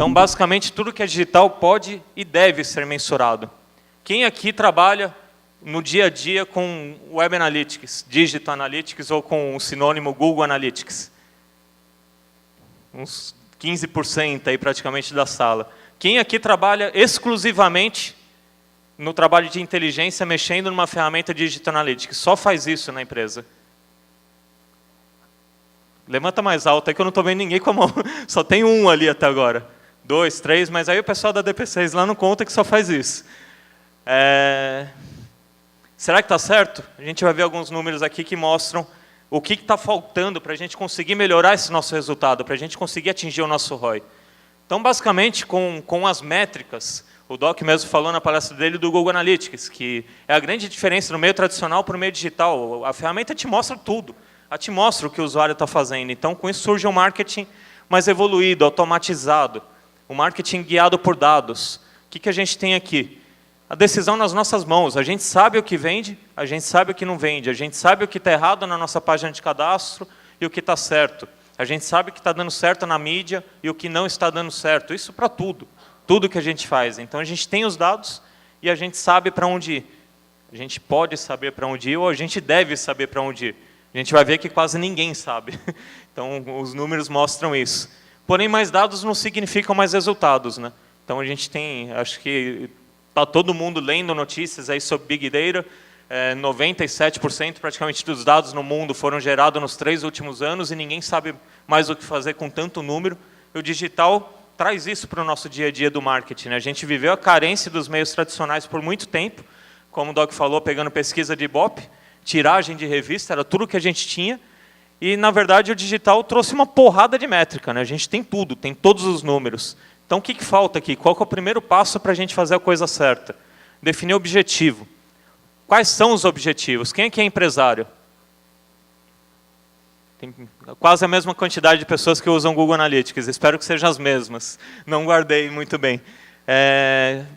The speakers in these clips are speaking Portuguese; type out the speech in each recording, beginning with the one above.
Então, basicamente, tudo que é digital pode e deve ser mensurado. Quem aqui trabalha no dia a dia com Web Analytics, Digital Analytics ou com o sinônimo Google Analytics? Uns 15% aí praticamente da sala. Quem aqui trabalha exclusivamente no trabalho de inteligência, mexendo numa ferramenta Digital Analytics? Só faz isso na empresa. Levanta mais alto aí que eu não estou vendo ninguém com a mão. Só tem um ali até agora. 2, 3, mas aí o pessoal da DP6 lá não conta que só faz isso. Será que está certo? A gente vai ver alguns números aqui que mostram o que está faltando para a gente conseguir melhorar esse nosso resultado, para a gente conseguir atingir o nosso ROI. Então, basicamente, com as métricas, o Doc mesmo falou na palestra dele do Google Analytics, que é a grande diferença no meio tradicional para o meio digital. A ferramenta te mostra tudo, ela te mostra o que o usuário está fazendo. Então, com isso surge um marketing mais evoluído, automatizado, um marketing guiado por dados. O que a gente tem aqui? A decisão nas nossas mãos. A gente sabe o que vende, a gente sabe o que não vende, a gente sabe o que está errado na nossa página de cadastro e o que está certo. A gente sabe o que está dando certo na mídia e o que não está dando certo. Isso para tudo. Tudo que a gente faz. Então, a gente tem os dados e a gente sabe para onde ir. A gente pode saber para onde ir ou a gente deve saber para onde ir. A gente vai ver que quase ninguém sabe. Então, os números mostram isso. Porém, mais dados não significam mais resultados, né? Então, a gente tem, acho que está todo mundo lendo notícias aí sobre Big Data. 97% praticamente dos dados no mundo foram gerados nos 3 últimos anos e ninguém sabe mais o que fazer com tanto número. E o digital traz isso para o nosso dia a dia do marketing, né? A gente viveu a carência dos meios tradicionais por muito tempo, como o Doc falou, pegando pesquisa de Ibope, tiragem de revista, era tudo que a gente tinha. E, na verdade, o digital trouxe uma porrada de métrica, né? A gente tem tudo, tem todos os números. Então, o que falta aqui? Qual que é o primeiro passo para a gente fazer a coisa certa? Definir objetivo. Quais são os objetivos? Quem aqui é empresário? Tem quase a mesma quantidade de pessoas que usam Google Analytics. Espero que sejam as mesmas. Não guardei muito bem.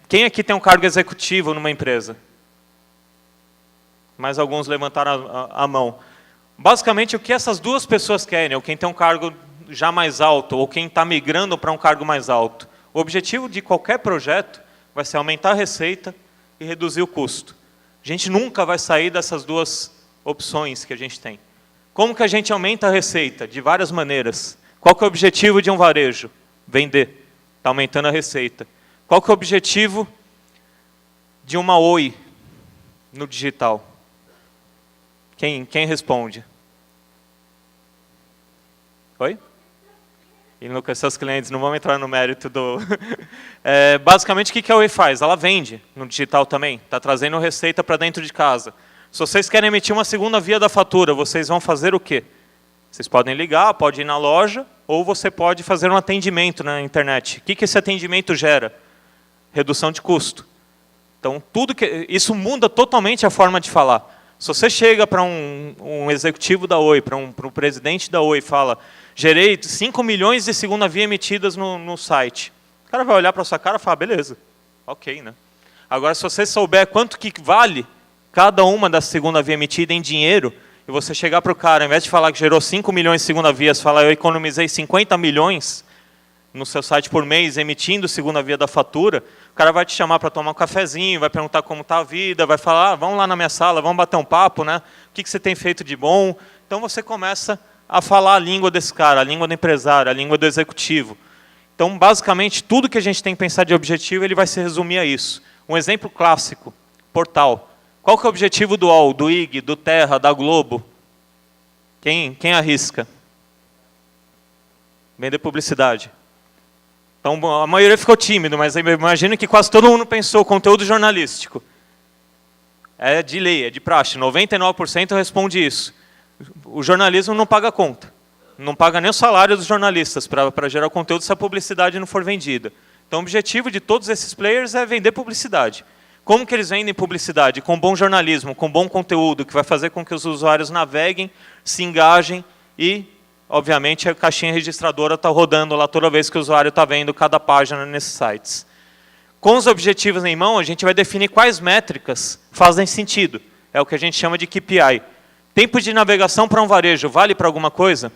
Quem aqui tem um cargo executivo numa empresa? Mais alguns levantaram a mão. Basicamente, o que essas duas pessoas querem, ou quem tem um cargo já mais alto, ou quem está migrando para um cargo mais alto. O objetivo de qualquer projeto vai ser aumentar a receita e reduzir o custo. A gente nunca vai sair dessas duas opções que a gente tem. Como que a gente aumenta a receita? De várias maneiras. Qual que é o objetivo de um varejo? Vender. Está aumentando a receita. Qual que é o objetivo de uma Oi no digital? Quem responde? Oi? Enlouquecer os clientes, não vamos entrar no mérito do... basicamente, o que a Oi faz? Ela vende no digital também, está trazendo receita para dentro de casa. Se vocês querem emitir uma segunda via da fatura, vocês vão fazer o quê? Vocês podem ligar, pode ir na loja, ou você pode fazer um atendimento na internet. O que esse atendimento gera? Redução de custo. Então, isso muda totalmente a forma de falar. Se você chega para um executivo da Oi, para um presidente da Oi e fala, gerei 5 milhões de segunda via emitidas no site. O cara vai olhar para a sua cara e falar, beleza, ok, né? Agora, se você souber quanto que vale cada uma da segunda via emitida em dinheiro, e você chegar para o cara, ao invés de falar que gerou 5 milhões de segunda vias, falar, eu economizei 50 milhões no seu site por mês, emitindo segunda via da fatura, o cara vai te chamar para tomar um cafezinho, vai perguntar como está a vida, vai falar, vamos lá na minha sala, vamos bater um papo, né? O que você tem feito de bom? Então, você começa a falar a língua desse cara, a língua do empresário, a língua do executivo. Então, basicamente, tudo que a gente tem que pensar de objetivo, ele vai se resumir a isso. Um exemplo clássico, portal. Qual que é o objetivo do UOL, do IG, do Terra, da Globo? Quem arrisca? Vender publicidade. Então, a maioria ficou tímido, mas eu imagino que quase todo mundo pensou conteúdo jornalístico. É de lei, é de praxe, 99% responde isso. O jornalismo não paga conta. Não paga nem o salário dos jornalistas para gerar conteúdo se a publicidade não for vendida. Então, o objetivo de todos esses players é vender publicidade. Como que eles vendem publicidade? Com bom jornalismo, com bom conteúdo, que vai fazer com que os usuários naveguem, se engajem e, obviamente, a caixinha registradora está rodando lá toda vez que o usuário está vendo cada página nesses sites. Com os objetivos em mão, a gente vai definir quais métricas fazem sentido. É o que a gente chama de KPI. Tempo de navegação para um varejo, vale para alguma coisa?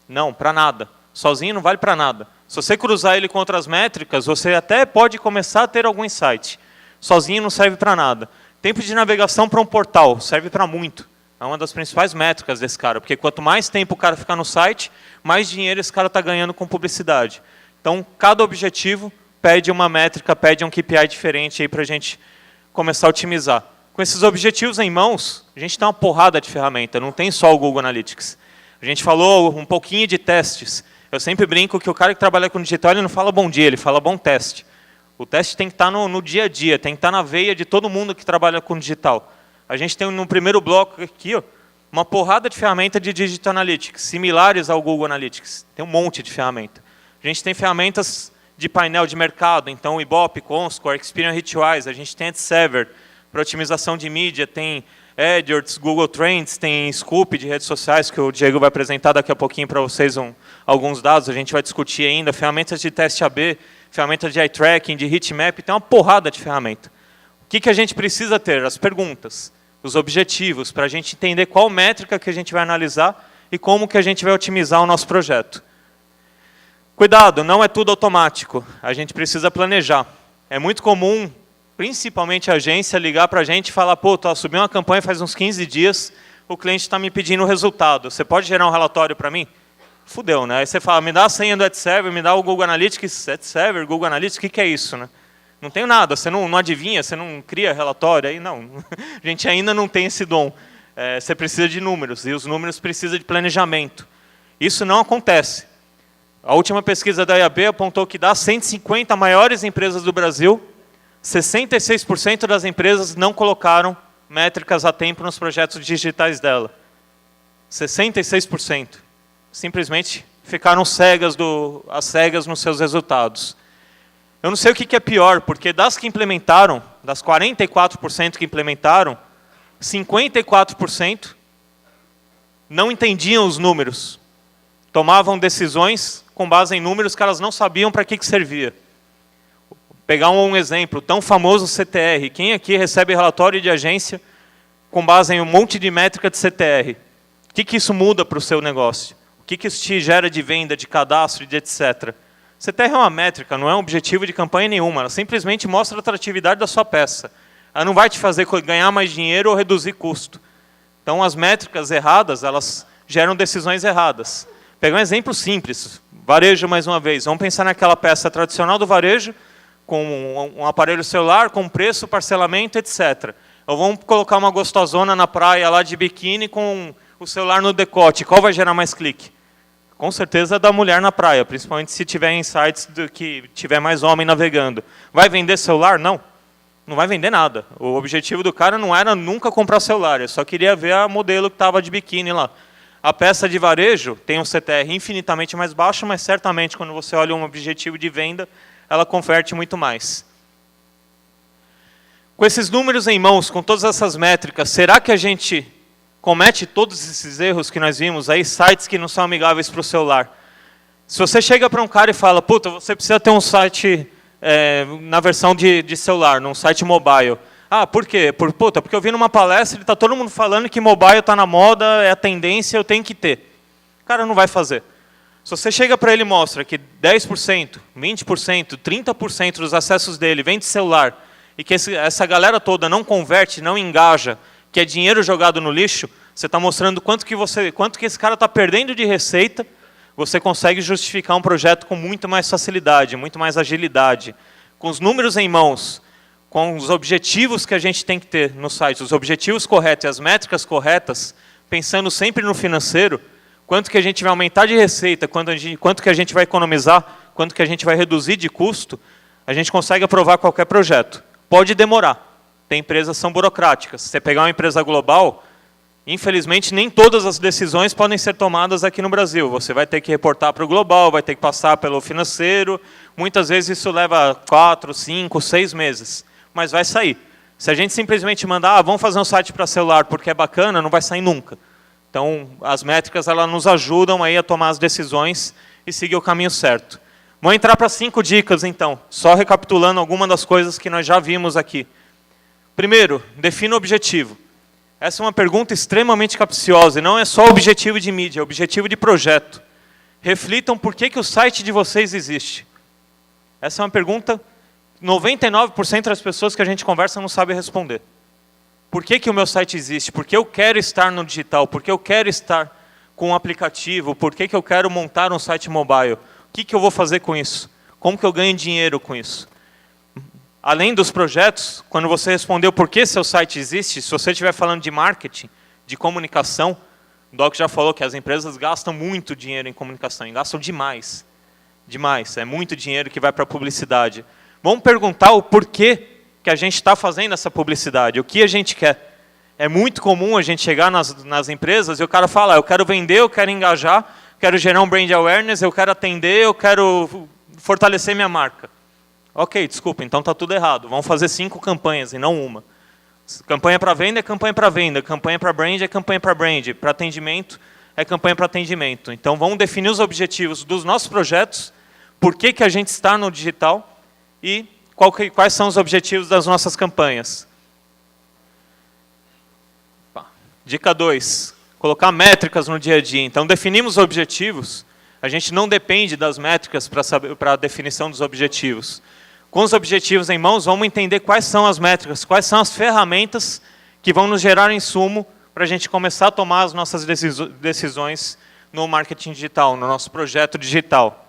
Não, para nada. Sozinho não vale para nada. Se você cruzar ele com outras métricas, você até pode começar a ter algum insight. Sozinho não serve para nada. Tempo de navegação para um portal serve para muito. É uma das principais métricas desse cara, porque quanto mais tempo o cara ficar no site, mais dinheiro esse cara está ganhando com publicidade. Então, cada objetivo pede uma métrica, pede um KPI diferente para a gente começar a otimizar. Com esses objetivos em mãos, a gente tem uma porrada de ferramenta, não tem só o Google Analytics. A gente falou um pouquinho de testes. Eu sempre brinco que o cara que trabalha com digital, ele não fala bom dia, ele fala bom teste. O teste tem que estar no dia a dia, tem que estar na veia de todo mundo que trabalha com digital. A gente tem no primeiro bloco aqui, ó, uma porrada de ferramenta de Digital Analytics, similares ao Google Analytics. Tem um monte de ferramenta. A gente tem ferramentas de painel de mercado, então o Ibope, Comscore, Experian Hitwise, a gente tem AdServer para otimização de mídia, tem AdWords, Google Trends, tem Scoop de redes sociais, que o Diego vai apresentar daqui a pouquinho para vocês alguns dados, a gente vai discutir ainda, ferramentas de teste AB, ferramentas de eye tracking, de heatmap, tem uma porrada de ferramenta. O que a gente precisa ter? As perguntas, os objetivos, para a gente entender qual métrica que a gente vai analisar e como que a gente vai otimizar o nosso projeto. Cuidado, não é tudo automático, a gente precisa planejar. É muito comum, principalmente a agência, ligar para a gente e falar, pô, subi uma campanha faz uns 15 dias, o cliente está me pedindo o resultado, você pode gerar um relatório para mim? Fudeu, né? Aí você fala, me dá a senha do AdServer, me dá o Google Analytics, AdServer, Google Analytics, o que é isso, né? Não tenho nada, você não adivinha, você não cria relatório, aí não. A gente ainda não tem esse dom. Você precisa de números, e os números precisam de planejamento. Isso não acontece. A última pesquisa da IAB apontou que das 150 maiores empresas do Brasil, 66% das empresas não colocaram métricas a tempo nos projetos digitais dela. 66%. Simplesmente ficaram às cegas nos seus resultados. Eu não sei o que é pior, porque das que implementaram, das 44% que implementaram, 54% não entendiam os números. Tomavam decisões com base em números que elas não sabiam para que servia. Pegar um exemplo, o tão famoso CTR. Quem aqui recebe relatório de agência com base em um monte de métrica de CTR? O que isso muda para o seu negócio? O que isso te gera de venda, de cadastro, de etc.? CTR é uma métrica, não é um objetivo de campanha nenhuma. Ela simplesmente mostra a atratividade da sua peça. Ela não vai te fazer ganhar mais dinheiro ou reduzir custo. Então, as métricas erradas, elas geram decisões erradas. Pegar um exemplo simples, varejo mais uma vez. Vamos pensar naquela peça tradicional do varejo, com um aparelho celular, com preço, parcelamento, etc. Ou vamos colocar uma gostosona na praia lá de biquíni com o celular no decote. Qual vai gerar mais clique? Com certeza da mulher na praia, principalmente se tiver insights que tiver mais homem navegando. Vai vender celular? Não. Não vai vender nada. O objetivo do cara não era nunca comprar celular, ele só queria ver a modelo que estava de biquíni lá. A peça de varejo tem um CTR infinitamente mais baixo, mas certamente quando você olha um objetivo de venda, ela converte muito mais. Com esses números em mãos, com todas essas métricas, será que a gente comete todos esses erros que nós vimos aí, sites que não são amigáveis para o celular? Se você chega para um cara e fala, puta, você precisa ter um site na versão de celular, num site mobile. Ah, por quê? Porque eu vi numa palestra e está todo mundo falando que mobile está na moda, é a tendência, eu tenho que ter. O cara não vai fazer. Se você chega para ele e mostra que 10%, 20%, 30% dos acessos dele vem de celular e que essa galera toda não converte, não engaja, que é dinheiro jogado no lixo, você está mostrando quanto que esse cara está perdendo de receita, você consegue justificar um projeto com muito mais facilidade, muito mais agilidade. Com os números em mãos, com os objetivos que a gente tem que ter no site, os objetivos corretos e as métricas corretas, pensando sempre no financeiro, quanto que a gente vai aumentar de receita, quanto que a gente vai economizar, quanto que a gente vai reduzir de custo, a gente consegue aprovar qualquer projeto. Pode demorar. Tem empresas que são burocráticas. Se você pegar uma empresa global, infelizmente nem todas as decisões podem ser tomadas aqui no Brasil. Você vai ter que reportar para o global, vai ter que passar pelo financeiro. Muitas vezes isso leva 4, 5, 6 meses. Mas vai sair. Se a gente simplesmente mandar, vamos fazer um site para celular porque é bacana, não vai sair nunca. Então, as métricas elas nos ajudam aí a tomar as decisões e seguir o caminho certo. Vou entrar para 5 dicas, então, só recapitulando algumas das coisas que nós já vimos aqui. Primeiro, defina o objetivo. Essa é uma pergunta extremamente capciosa, e não é só objetivo de mídia, é objetivo de projeto. reflitam por que o site de vocês existe. Essa é uma pergunta que 99% das pessoas que a gente conversa não sabem responder. Por que o meu site existe? Por que eu quero estar no digital? Por que eu quero estar com um aplicativo? Por que eu quero montar um site mobile? O que eu vou fazer com isso? Como que eu ganho dinheiro com isso? Além dos projetos, quando você respondeu por que seu site existe, se você estiver falando de marketing, de comunicação, o Doc já falou que as empresas gastam muito dinheiro em comunicação, e gastam demais. Demais, é muito dinheiro que vai para a publicidade. Vamos perguntar o porquê que a gente está fazendo essa publicidade, o que a gente quer. É muito comum a gente chegar nas empresas e o cara fala, eu quero vender, eu quero engajar, quero gerar um brand awareness, eu quero atender, eu quero fortalecer minha marca. Ok, desculpa, então está tudo errado. Vamos fazer 5 campanhas e não uma. Campanha para venda é campanha para venda, campanha para brand é campanha para brand, para atendimento é campanha para atendimento. Então vamos definir os objetivos dos nossos projetos, por que a gente está no digital e quais são os objetivos das nossas campanhas. Dica 2, colocar métricas no dia a dia. Então definimos objetivos, a gente não depende das métricas para a definição dos objetivos. Com os objetivos em mãos, vamos entender quais são as métricas, quais são as ferramentas que vão nos gerar insumo para a gente começar a tomar as nossas decisões no marketing digital, no nosso projeto digital.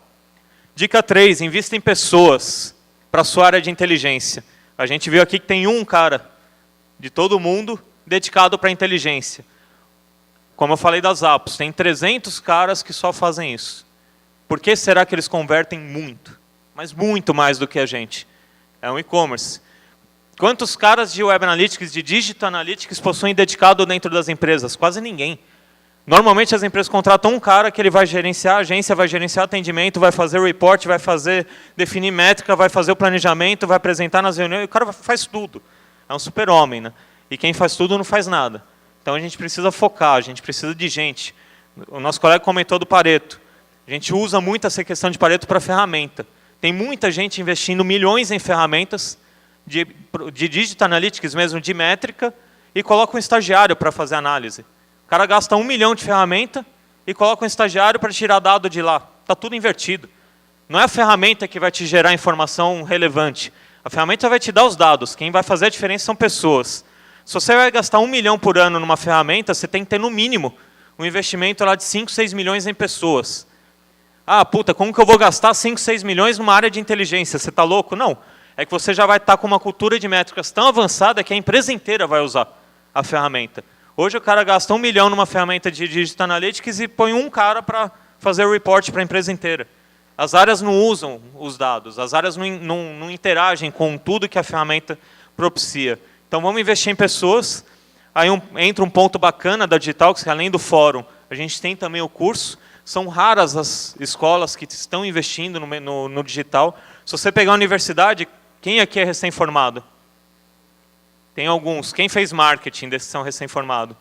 Dica 3, invista em pessoas para a sua área de inteligência. A gente viu aqui que tem um cara de todo mundo dedicado para a inteligência. Como eu falei das apps, tem 300 caras que só fazem isso. Por que será que eles convertem muito? Mas muito mais do que a gente. É um e-commerce. Quantos caras de Web Analytics, de Digital Analytics possuem dedicado dentro das empresas? Quase ninguém. Normalmente as empresas contratam um cara que ele vai gerenciar a agência, vai gerenciar atendimento, vai fazer o report, vai definir métrica, vai fazer o planejamento, vai apresentar nas reuniões, o cara faz tudo. É um super-homem, né? E quem faz tudo não faz nada. Então a gente precisa focar, a gente precisa de gente. O nosso colega comentou do Pareto. A gente usa muito essa questão de Pareto para ferramenta. Tem muita gente investindo milhões em ferramentas de Digital Analytics mesmo, de métrica, e coloca um estagiário para fazer análise. O cara gasta 1 milhão de ferramenta e coloca um estagiário para tirar dado de lá. Está tudo invertido. Não é a ferramenta que vai te gerar informação relevante. A ferramenta vai te dar os dados. Quem vai fazer a diferença são pessoas. Se você vai gastar 1 milhão por ano numa ferramenta, você tem que ter no mínimo um investimento lá de 5, 6 milhões em pessoas. Ah, puta, como que eu vou gastar 5, 6 milhões numa área de inteligência? Você está louco? Não. É que você já vai estar com uma cultura de métricas tão avançada que a empresa inteira vai usar a ferramenta. Hoje o cara gasta 1 milhão numa ferramenta de Digital Analytics e põe um cara para fazer o report para a empresa inteira. As áreas não usam os dados, as áreas não interagem com tudo que a ferramenta propicia. Então vamos investir em pessoas. Aí entra um ponto bacana da Digital, que além do fórum, a gente tem também o curso. São raras as escolas que estão investindo no digital. Se você pegar a universidade, quem aqui é recém-formado? Tem alguns. Quem fez marketing desses são recém-formados?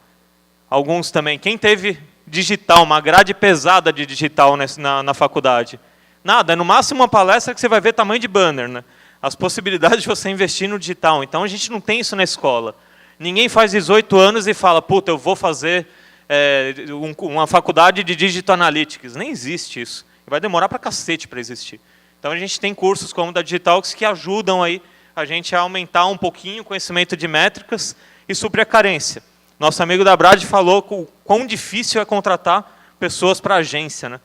Alguns também. Quem teve digital, uma grade pesada de digital na faculdade? Nada, é no máximo uma palestra que você vai ver tamanho de banner, né? As possibilidades de você investir no digital. Então a gente não tem isso na escola. Ninguém faz 18 anos e fala, puta, eu vou fazer uma faculdade de Digital Analytics. Nem existe isso. Vai demorar pra cacete para existir. Então a gente tem cursos como o da Digitalx que ajudam aí a gente a aumentar um pouquinho o conhecimento de métricas e suprir a carência. Nosso amigo da Brad falou o quão difícil é contratar pessoas para agência, né?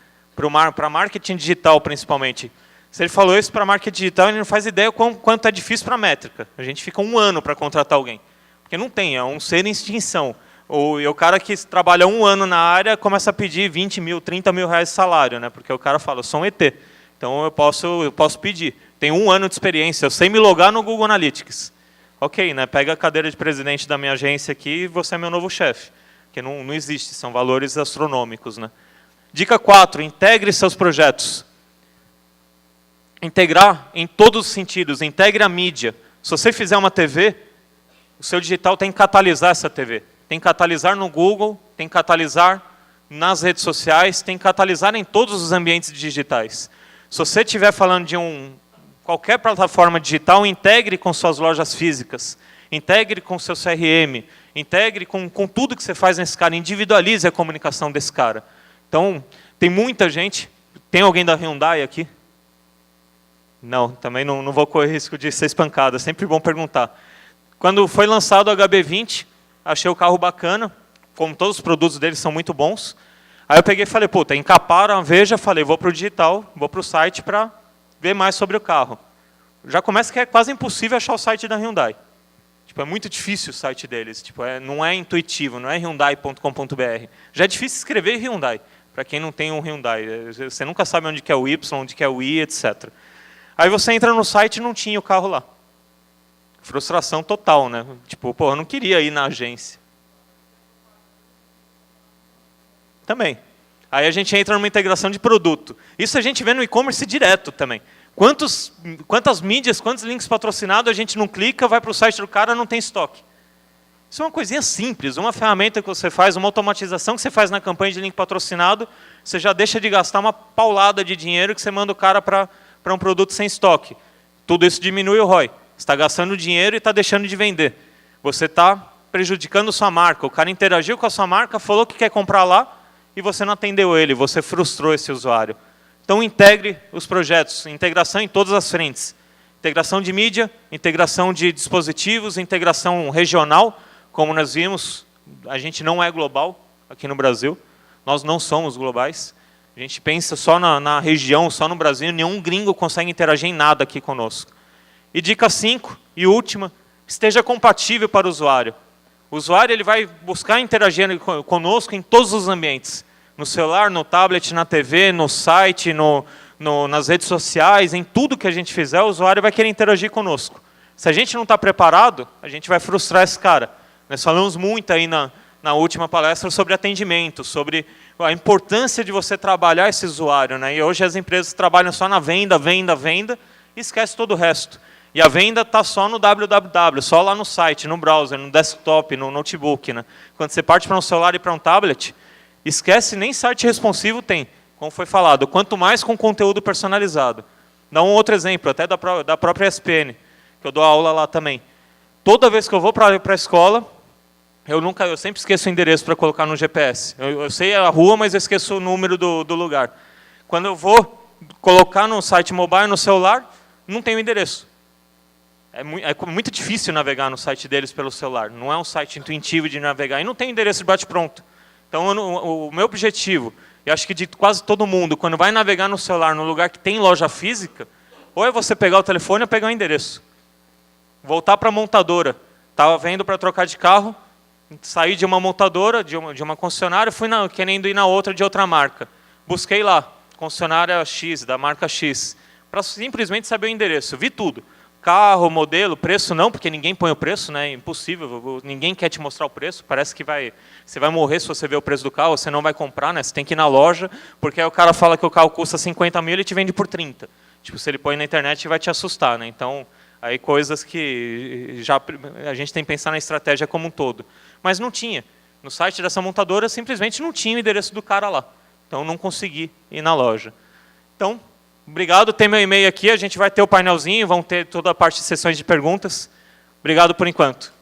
Para marketing digital, principalmente. Se ele falou isso para marketing digital, ele não faz ideia quanto é difícil para métrica. A gente fica 1 ano para contratar alguém. Porque não tem, é um ser em extinção. O cara que trabalha 1 ano na área começa a pedir 20 mil, 30 mil reais de salário, né? Porque o cara fala, eu sou um ET. Então eu posso pedir. Tenho 1 ano de experiência, eu sei me logar no Google Analytics. Ok, né? Pega a cadeira de presidente da minha agência aqui e você é meu novo chefe. Porque não existe, são valores astronômicos, né? Dica 4, integre seus projetos. Integrar em todos os sentidos, integre a mídia. Se você fizer uma TV, o seu digital tem que catalisar essa TV. Tem que catalisar no Google, tem que catalisar nas redes sociais, tem que catalisar em todos os ambientes digitais. Se você estiver falando de qualquer plataforma digital, integre com suas lojas físicas, integre com seu CRM, integre com tudo que você faz nesse cara, individualize a comunicação desse cara. Então, tem muita gente Tem alguém da Hyundai aqui? Não, também não vou correr risco de ser espancado, é sempre bom perguntar. Quando foi lançado o HB20, achei o carro bacana, como todos os produtos deles são muito bons. Aí eu peguei e falei, puta, encaparam a Veja, falei, vou para o digital, vou para o site para ver mais sobre o carro. Já começa que é quase impossível achar o site da Hyundai. Tipo, é muito difícil o site deles, tipo, não é intuitivo, não é hyundai.com.br. Já é difícil escrever Hyundai, para quem não tem um Hyundai. Você nunca sabe onde que é o Y, onde que é o I, etc. Aí você entra no site e não tinha o carro lá. Frustração total, né? Tipo, pô, eu não queria ir na agência. Também. Aí a gente entra numa integração de produto. Isso a gente vê no e-commerce direto também. Quantas mídias, quantos links patrocinados a gente não clica, vai para o site do cara, não tem estoque. Isso é uma coisinha simples, uma ferramenta que você faz, uma automatização que você faz na campanha de link patrocinado, você já deixa de gastar uma paulada de dinheiro que você manda o cara para um produto sem estoque. Tudo isso diminui o ROI. Você está gastando dinheiro e está deixando de vender. Você está prejudicando sua marca. O cara interagiu com a sua marca, falou que quer comprar lá, e você não atendeu ele, você frustrou esse usuário. Então, integre os projetos, integração em todas as frentes. Integração de mídia, integração de dispositivos, integração regional, como nós vimos, a gente não é global aqui no Brasil, nós não somos globais. A gente pensa só na região, só no Brasil, nenhum gringo consegue interagir em nada aqui conosco. E dica 5, e última, esteja compatível para o usuário. O usuário ele vai buscar interagir conosco em todos os ambientes. No celular, no tablet, na TV, no site, nas redes sociais, em tudo que a gente fizer, o usuário vai querer interagir conosco. Se a gente não está preparado, a gente vai frustrar esse cara. Nós falamos muito aí na última palestra sobre atendimento, sobre a importância de você trabalhar esse usuário, né? E hoje as empresas trabalham só na venda, venda, venda, e esquece todo o resto. E a venda está só no www, só lá no site, no browser, no desktop, no notebook, né? Quando você parte para um celular e para um tablet, esquece, nem site responsivo tem, como foi falado, quanto mais com conteúdo personalizado. Dá um outro exemplo, até da própria ESPN, que eu dou aula lá também. Toda vez que eu vou para a escola, eu sempre esqueço o endereço para colocar no GPS. Eu sei a rua, mas eu esqueço o número do lugar. Quando eu vou colocar no site mobile, no celular, não tem o endereço. É muito difícil navegar no site deles pelo celular. Não é um site intuitivo de navegar. E não tem endereço de bate-pronto. Então, o meu objetivo, e acho que de quase todo mundo, quando vai navegar no celular, no lugar que tem loja física, ou é você pegar o telefone ou pegar o endereço. Voltar para a montadora. Estava vendo para trocar de carro, saí de uma montadora, de uma concessionária, fui querendo ir na outra de outra marca. Busquei lá, concessionária X, da marca X, para simplesmente saber o endereço. Vi tudo. Carro, modelo, preço não, porque ninguém põe o preço, né? Impossível, ninguém quer te mostrar o preço, parece que você vai morrer se você ver o preço do carro, você não vai comprar, né? Você tem que ir na loja, porque aí o cara fala que o carro custa 50 mil e ele te vende por 30. Tipo, se ele põe na internet vai te assustar, né? Então, aí coisas que já a gente tem que pensar na estratégia como um todo. Mas não tinha. No site dessa montadora simplesmente não tinha o endereço do cara lá. Então não consegui ir na loja. Então, obrigado, tem meu e-mail aqui, a gente vai ter o painelzinho, vão ter toda a parte de sessões de perguntas. Obrigado por enquanto.